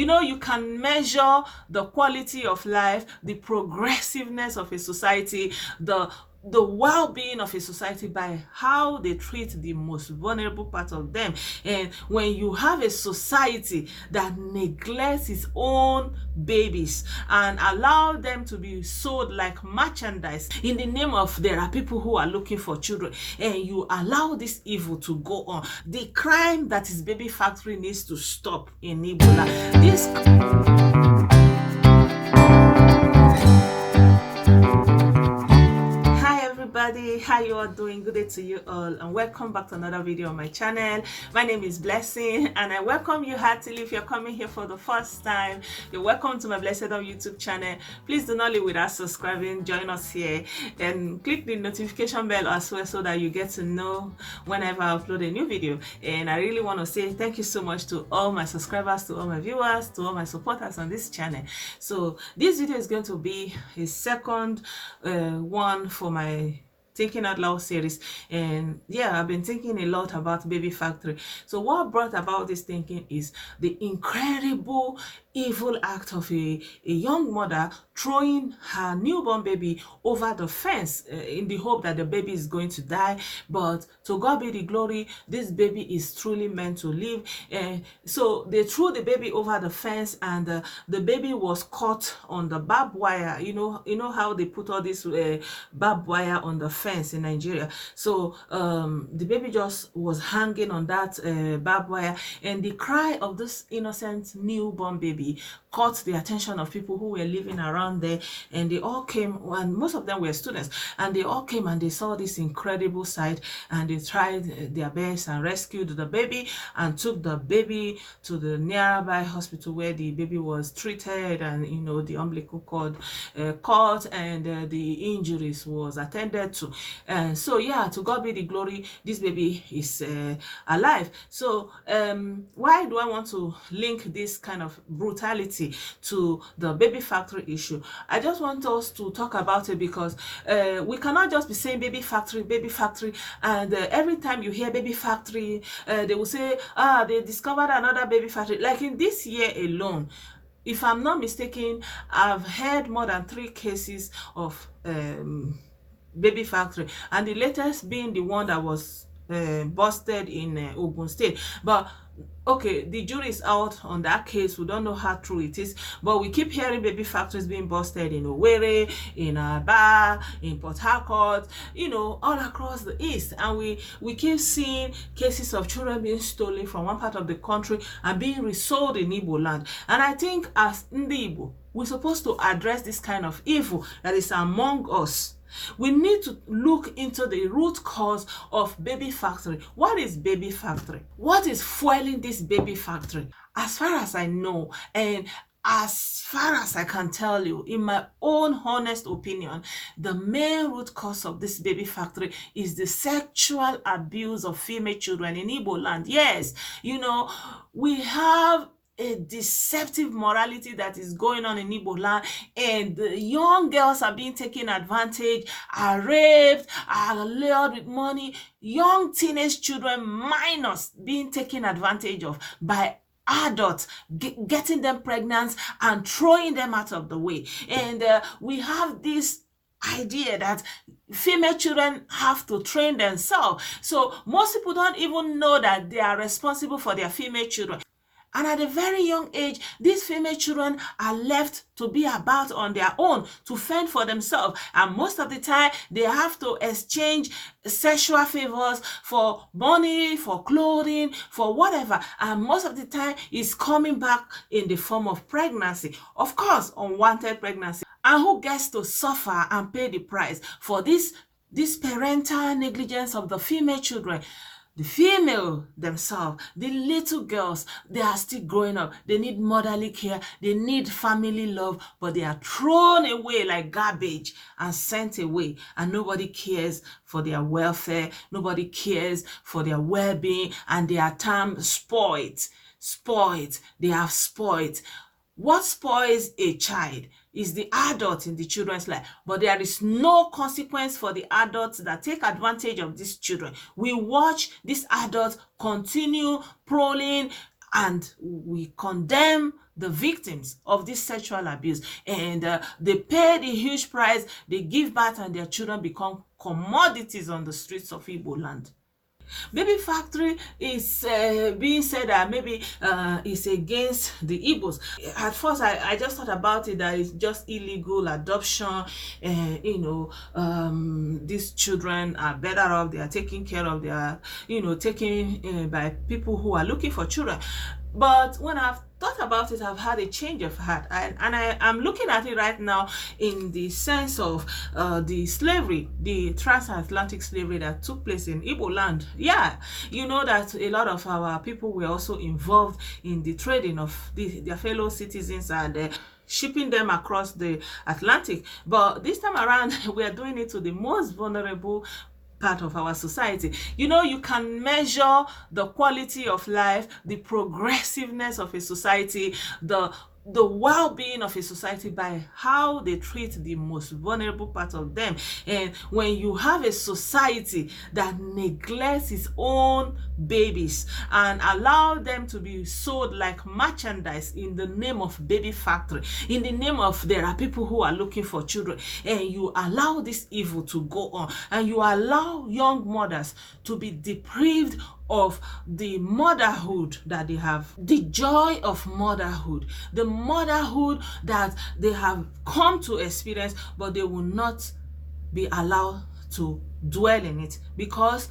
You know, you can measure the quality of life, the progressiveness of a society, the well-being of a society by how they treat the most vulnerable part of them. And when you have a society that neglects its own babies and allow them to be sold like merchandise in the name of there are people who are looking for children, and you allow this evil to go on, the crime that is baby factory needs to stop in Igbo land. This how you all doing? Good day to you all, and welcome back to another video on my channel. My name is Blessing, and I welcome you heartily. If you're coming here for the first time, you're welcome to my Blessed on YouTube channel. Please do not leave without subscribing. Join us here and click the notification bell as well, so that you get to know whenever I upload a new video. And I really want to say thank you so much to all my subscribers, to all my viewers, to all my supporters on this channel. So this video is going to be a second one for my Thinking Out Loud series, and yeah, I've been thinking a lot about baby factory. So what brought about this thinking is the incredible evil act of a young mother throwing her newborn baby over the fence in the hope that the baby is going to die. But to God be the glory, this baby is truly meant to live. So they threw the baby over the fence, and the baby was caught on the barbed wire. You know how they put all this barbed wire on the fence in Nigeria. So the baby just was hanging on that barbed wire, and the cry of this innocent newborn baby caught the attention of people who were living around there, and they all came, and most of them were students, and they all came and they saw this incredible sight, and they tried their best and rescued the baby and took the baby to the nearby hospital where the baby was treated, and the umbilical cord cut, and the injuries was attended to. And so yeah, to God be the glory, this baby is alive. So why do I want to link this kind of brutality to the baby factory issue? I just want us to talk about it because we cannot just be saying baby factory, and every time you hear baby factory, they will say, they discovered another baby factory. Like in this year alone, if I'm not mistaken, I've heard more than 3 cases of baby factory, and the latest being the one that was busted in Ogun State. But okay, the jury is out on that case. We don't know how true it is, but we keep hearing baby factories being busted in Owerri, in Aba, in Port Harcourt, all across the east, and we keep seeing cases of children being stolen from one part of the country and being resold in Igbo land. And I think as Ndi Igbo, we're supposed to address this kind of evil that is among us. We need to look into the root cause of baby factory. What is baby factory? What is fueling this baby factory? As far as I know, and as far as I can tell you, in my own honest opinion, the main root cause of this baby factory is the sexual abuse of female children in Igbo land. Yes, we have a deceptive morality that is going on in Igbo land, and the young girls are being taken advantage, are raped, are lured with money. Young teenage children, minors, being taken advantage of by adults, getting them pregnant and throwing them out of the way. And we have this idea that female children have to train themselves. So most people don't even know that they are responsible for their female children. And at a very young age, these female children are left to be about on their own, to fend for themselves. And most of the time, they have to exchange sexual favors for money, for clothing, for whatever. And most of the time, it's coming back in the form of pregnancy. Of course, unwanted pregnancy. And who gets to suffer and pay the price for this parental negligence of the female children? The female themselves, the little girls, they are still growing up. They need motherly care. They need family love, but they are thrown away like garbage and sent away. And nobody cares for their welfare. Nobody cares for their well-being. And they are termed spoiled. Spoiled. They have spoiled. What spoils a child is the adult in the children's life, but there is no consequence for the adults that take advantage of these children. We watch these adults continue prowling and we condemn the victims of this sexual abuse, and they pay the huge price, they give birth, and their children become commodities on the streets of Igbo land. Baby factory is being said that maybe it's against the Igbos. At first, I just thought about it that it's just illegal adoption. These children are better off. They are taken care of. They are, taken by people who are looking for children. But when I've thought about it, I've had a change of heart, and I'm looking at it right now in the sense of the slavery, the transatlantic slavery that took place in Igbo land. Yeah, you know that a lot of our people were also involved in the trading of their fellow citizens and shipping them across the Atlantic. But this time around, we are doing it to the most vulnerable part of our society. You can measure the quality of life, the progressiveness of a society, the well-being of a society by how they treat the most vulnerable part of them. And when you have a society that neglects its own babies and allow them to be sold like merchandise in the name of baby factory, in the name of there are people who are looking for children, and you allow this evil to go on, and you allow young mothers to be deprived of the motherhood that they have, the joy of motherhood, the motherhood that they have come to experience, but they will not be allowed to dwell in it because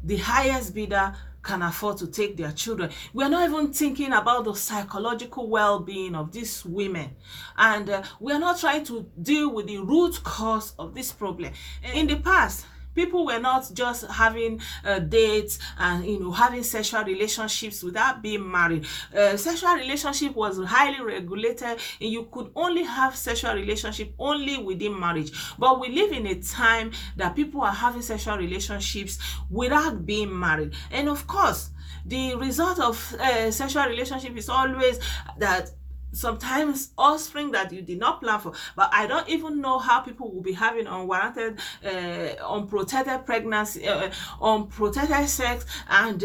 the highest bidder can afford to take their children. We're not even thinking about the psychological well-being of these women, and we're not trying to deal with the root cause of this problem. In the past, people were not just having dates and having sexual relationships without being married. Sexual relationship was highly regulated, and you could only have sexual relationship only within marriage. But we live in a time that people are having sexual relationships without being married, and of course, the result of sexual relationship is always that sometimes offspring that you did not plan for. But I don't even know how people will be having unwarranted, unprotected pregnancy, unprotected sex, and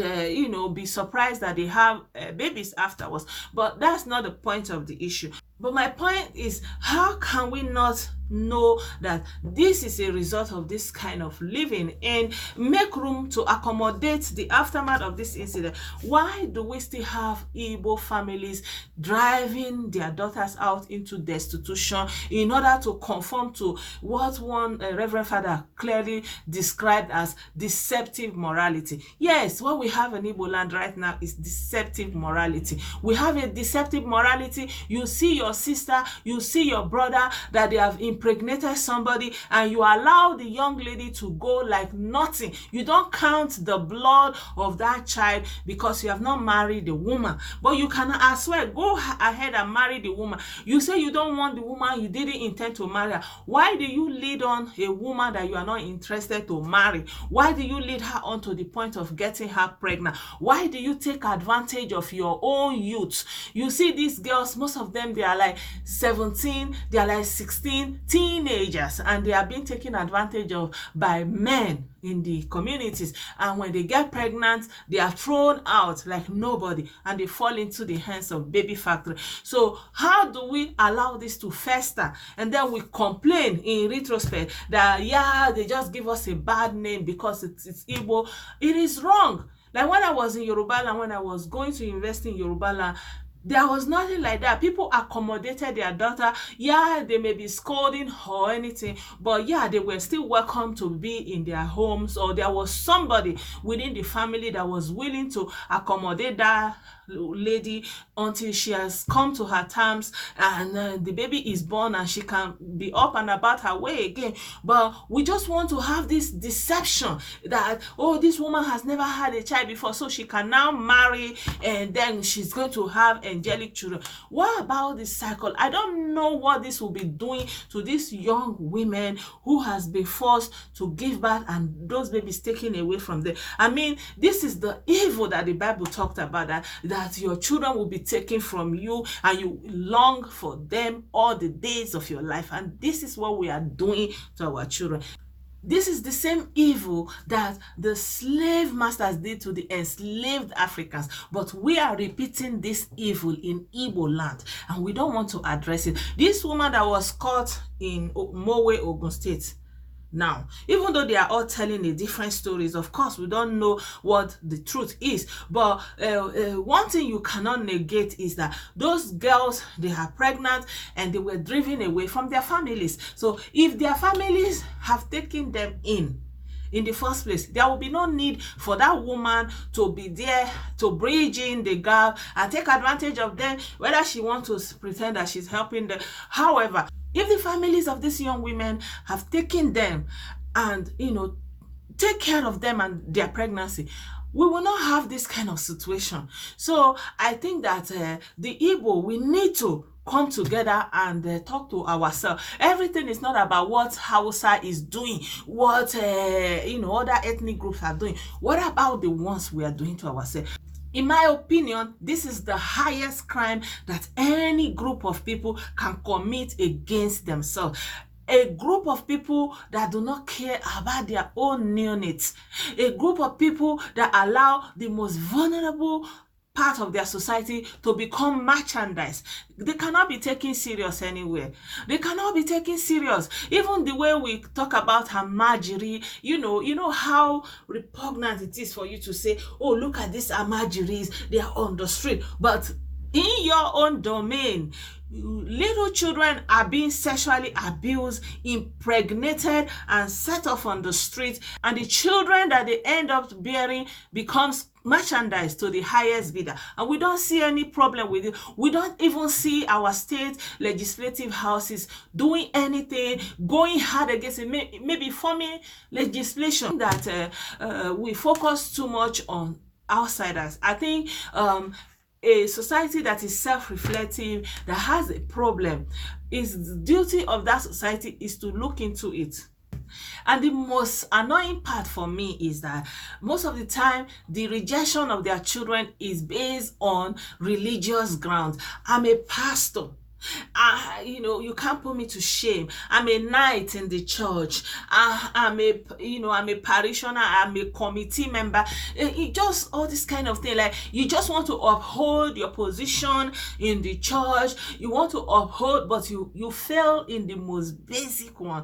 be surprised that they have babies afterwards. But that's not the point of the issue. But my point is, how can we not know that this is a result of this kind of living and make room to accommodate the aftermath of this incident? Why do we still have Igbo families driving their daughters out into destitution in order to conform to what one Reverend Father clearly described as deceptive morality? Yes, what we have in Igbo land right now is deceptive morality. We have a deceptive morality. You see your sister, you see your brother, that they have impregnated somebody, and you allow the young lady to go like nothing. You don't count the blood of that child because you have not married the woman, but you can as well go ahead and marry the woman. You say you don't want the woman, you didn't intend to marry her. Why do you lead on a woman that you are not interested to marry? Why do you lead her on to the point of getting her pregnant? Why do you take advantage of your own youth? You see these girls, most of them, they are like 17, they are like 16, teenagers, and they are being taken advantage of by men in the communities, and when they get pregnant, they are thrown out like nobody, and they fall into the hands of baby factory. So how do we allow this to fester, and then we complain in retrospect that they just give us a bad name because it's Igbo? It is wrong. Like when I was in Yoruba land, when I was going to invest in Yoruba land, there was nothing like that. People accommodated their daughter. They may be scolding or anything, but they were still welcome to be in their homes, or there was somebody within the family that was willing to accommodate that lady until she has come to her terms and the baby is born and she can be up and about her way again. But we just want to have this deception that, this woman has never had a child before, so she can now marry and then she's going to have angelic children. What about this cycle? I don't know what this will be doing to these young women who has been forced to give birth and those babies taken away from them. I mean, this is the evil that the Bible talked about, that your children will be taken from you and you long for them all the days of your life. And this is what we are doing to our children. This is the same evil that the slave masters did to the enslaved Africans, but we are repeating this evil in Igbo land, and we don't want to address it. This woman that was caught in Mowe, Ogun State, now, even though they are all telling a different stories, of course, we don't know what the truth is. But one thing you cannot negate is that those girls, they are pregnant and they were driven away from their families. So if their families have taken them in the first place, there will be no need for that woman to be there to bridge in the gap and take advantage of them, whether she wants to pretend that she's helping them. However, if the families of these young women have taken them and, take care of them and their pregnancy, we will not have this kind of situation. So I think that the Igbo, we need to come together and talk to ourselves. Everything is not about what Hausa is doing, what other ethnic groups are doing. What about the ones we are doing to ourselves? In my opinion, this is the highest crime that any group of people can commit against themselves. A group of people that do not care about their own neonates. A group of people that allow the most vulnerable part of their society to become merchandise. They cannot be taken serious anywhere. They cannot be taken serious. Even the way we talk about her Marjorie, you know how repugnant it is for you to say, oh, look at these Marjories, they are on the street. But in your own domain, little children are being sexually abused, impregnated, and set off on the street, and the children that they end up bearing becomes merchandise to the highest bidder, and we don't see any problem with it. We don't even see our state legislative houses doing anything, going hard against it, maybe forming legislation that we focus too much on outsiders. I think a society that is self-reflective, that has a problem, is the duty of that society is to look into it. And the most annoying part for me is that most of the time the rejection of their children is based on religious grounds. I'm a pastor. You can't put me to shame. I'm a knight in the church. I'm a parishioner. I'm a committee member. Just all this kind of thing. Like, you just want to uphold your position in the church. You want to uphold, but you fail in the most basic one.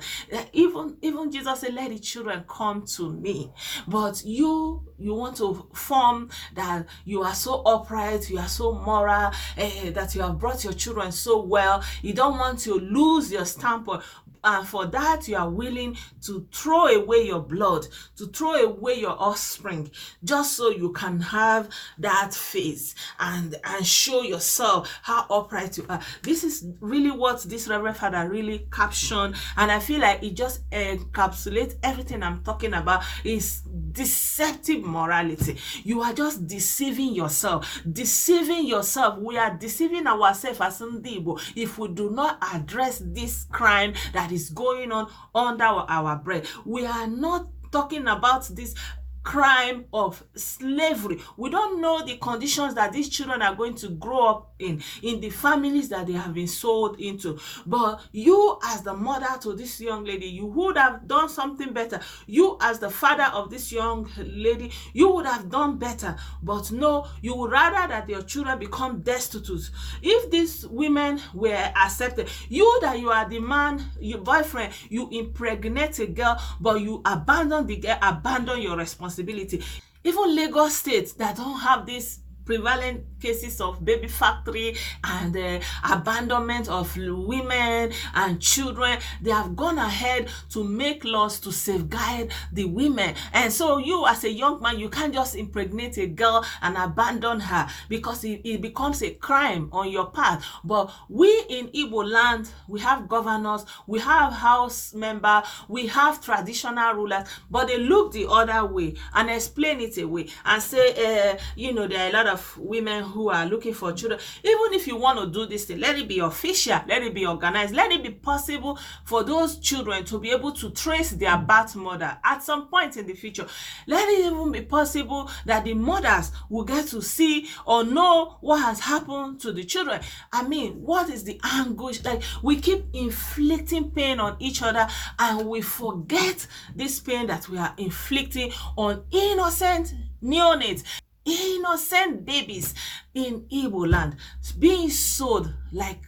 Even Jesus said, "Let the children come to me." But you want to form that you are so upright, you are so moral, that you have brought your children so well. You don't want to lose your standpoint, and for that you are willing to throw away your blood, to throw away your offspring, just so you can have that face and show yourself how upright you are. This is really what this Reverend Father really captioned, and I feel like it just encapsulates everything I'm talking about. Is deceptive morality. You are just deceiving yourself. We are deceiving ourselves as Igbo if we do not address this crime that is going on under our breath. We are not talking about this crime of slavery. We don't know the conditions that these children are going to grow up in the families that they have been sold into. But you, as the mother to this young lady, you would have done something better. You, as the father of this young lady, you would have done better. But no, you would rather that your children become destitute. If these women were accepted, you are the man, your boyfriend, you impregnate a girl, but you abandon the girl, abandon your responsibility. Even Lagos State that don't have this prevalent cases of baby factory and abandonment of women and children, they have gone ahead to make laws to safeguard the women. And so you, as a young man, you can't just impregnate a girl and abandon her, because it becomes a crime on your part. But we in Igbo land, we have governors, we have house members, we have traditional rulers, but they look the other way and explain it away and say, there are a lot of have women who are looking for children. Even if you want to do this thing, let it be official, let it be organized, let it be possible for those children to be able to trace their birth mother at some point in the future. Let it even be possible that the mothers will get to see or know what has happened to the children. I mean, what is the anguish? Like, we keep inflicting pain on each other and we forget this pain that we are inflicting on innocent neonates, innocent babies in Igbo land, being sold like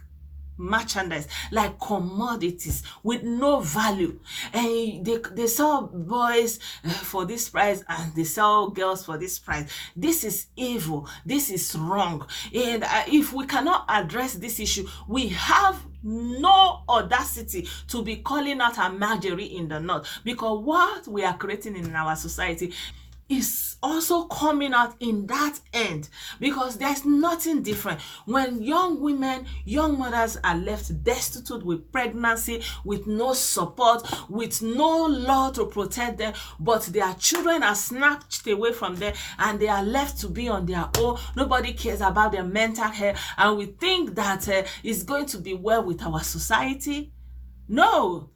merchandise, like commodities with no value. And they sell boys for this price and they sell girls for this price. This is evil, this is wrong. And if we cannot address this issue, we have no audacity to be calling out a Marjorie in the north, because what we are creating in our society is also coming out in that end, because there's nothing different when young women, young mothers are left destitute with pregnancy, with no support, with no law to protect them, but their children are snatched away from them and they are left to be on their own. Nobody cares about their mental health, and we think that it's going to be well with our society. No.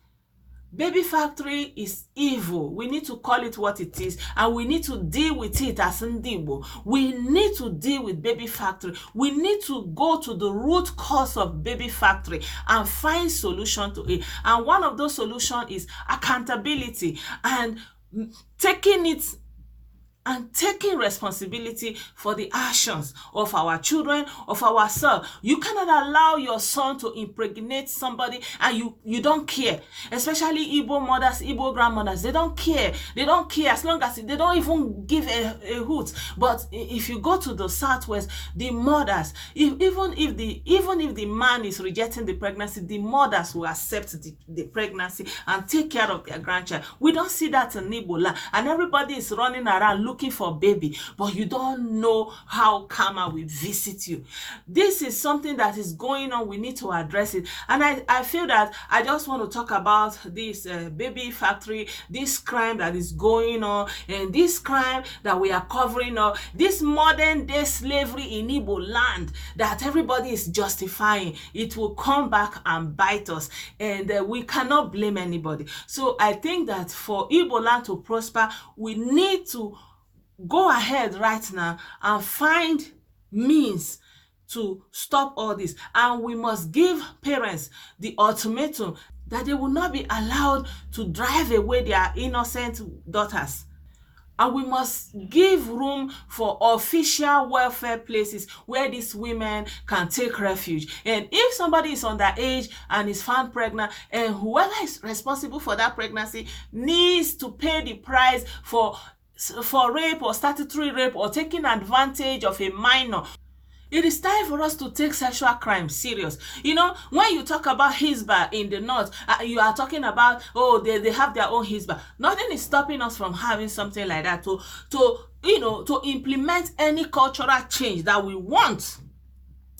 Baby factory is evil. We need to call it what it is, and we need to deal with it as Igbo. We need to deal with baby factory. We need to go to the root cause of baby factory and find solution to it. And one of those solutions is accountability and taking responsibility for the actions of our children, of ourselves. You cannot allow your son to impregnate somebody and you don't care. Especially Igbo mothers, Igbo grandmothers, they don't care. They don't care as long as they don't even give a hoot. But if you go to the southwest, the mothers, even if the man is rejecting the pregnancy, the mothers will accept the pregnancy and take care of their grandchild. We don't see that in Igbo land, and everybody is running around looking for baby, but you don't know how karma will visit you. This is something that is going on. We need to address it, and I feel that I just want to talk about this baby factory, this crime that is going on, and this crime that we are covering up, this modern day slavery in Igbo land that everybody is justifying. It will come back and bite us, and we cannot blame anybody. So I think that for Igbo land to prosper, we need to go ahead right now and find means to stop all this. And we must give parents the ultimatum that they will not be allowed to drive away their innocent daughters. And we must give room for official welfare places where these women can take refuge. And if somebody is underage and is found pregnant, and whoever is responsible for that pregnancy needs to pay the price for rape or statutory rape or taking advantage of a minor. It is time for us to take sexual crime serious. You know, when you talk about Hizbah in the north, you are talking about, oh, they have their own Hizbah. Nothing is stopping us from having something like that to implement any cultural change that we want.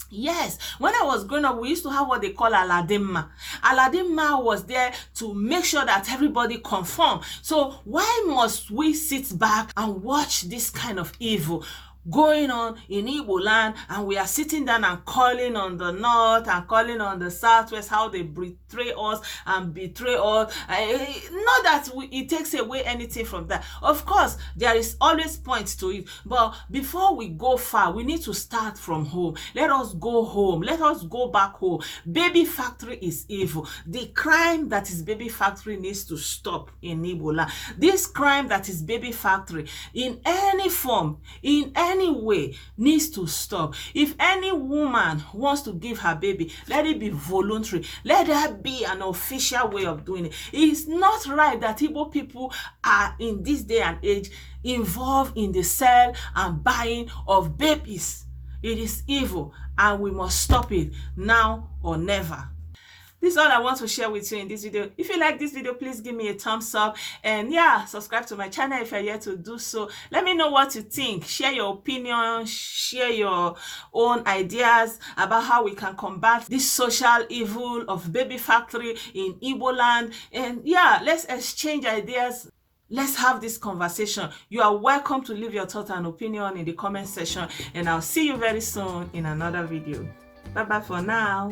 Yes, when I was growing up, we used to have what they call Aladimma. Aladimma was there to make sure that everybody conform. So why must we sit back and watch this kind of evil going on in Igbo land, and we are sitting down and calling on the north and calling on the southwest how they betray us and betray us? Not that it takes away anything from that. Of course, there is always points to it, but before we go far, we need to start from home. Let us go home. Let us go back home. Baby factory is evil. The crime that is baby factory needs to stop in Igbo land. This crime that is baby factory in any form, in any way, needs to stop. If any woman wants to give her baby, let it be voluntary. Let there be an official way of doing it. It's not right that Igbo people are in this day and age involved in the sale and buying of babies. It is evil and we must stop it now or never. This is all I want to share with you in this video. If you like this video, please give me a thumbs up, and yeah, subscribe to my channel if you're yet to do so. Let me know what you think. Share your opinion, share your own ideas about how we can combat this social evil of baby factory in Igbo land. And yeah, let's exchange ideas Let's have this conversation. You are welcome to leave your thoughts and opinion in the comment section, and I'll see you very soon in another video. Bye bye for now.